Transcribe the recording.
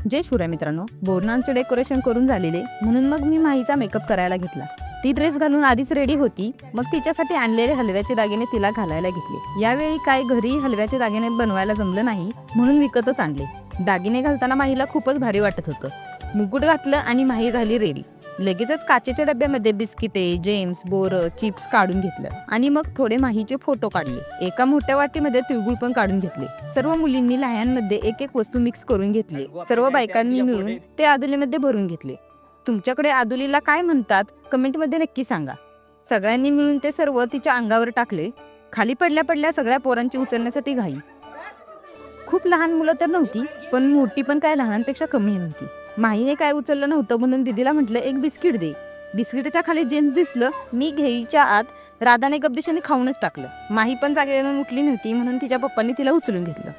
जय शिवराय मित्रांनो, बोरनांचे डेकोरेशन करून झालेले म्हणून मग मी माहीचा मेकअप करायला घेतला। ती ड्रेस घालून आधीच रेडी होती, मग तिच्यासाठी आणलेले हलव्याचे दागिने तिला घालायला घेतले। यावेळी काय घरी हलव्याचे दागिने बनवायला जमलं नाही म्हणून विकतच आणले। दागिने घालताना माहीला खूपच भारी वाटत होतं। मुकुट घातलं आणि माही झाली रेडी। लगेचच काचेच्या डब्यामध्ये बिस्किटे, जेम्स, बोर, चिप्स काढून घेतलं आणि मग थोडे माहीचे फोटो काढले। एका मोठ्या वाटीमध्ये तिळगुळ पण काढून घेतले। सर्व मुलींनी लह्यांमध्ये एक एक वस्तू मिक्स करून घेतली। सर्व बायकांनी मिळून ते आदुलीमध्ये भरून घेतले। तुमच्याकडे आदुलीला काय म्हणतात कमेंटमध्ये नक्की सांगा। सगळ्यांनी मिळून ते सर्व तिच्या अंगावर टाकले। खाली पडल्या पडल्या सगळ्या पोरांची उचलण्यासाठी घाई। खूप लहान मुलं तर नव्हती, पण मोठी पण काय लहानांपेक्षा कमी नव्हती। माहीने काय उचललं नव्हतं म्हणून दीदीला म्हटलं एक बिस्किट दे। बिस्किटाच्या खाली जेम्स दिसलं, मी घ्यायच्या आत राधाने गपदेशाने खाऊनच टाकलं। माही पण जागेवरून उठली नव्हती म्हणून तिच्या पप्पांनी तिला उचलून घेतलं।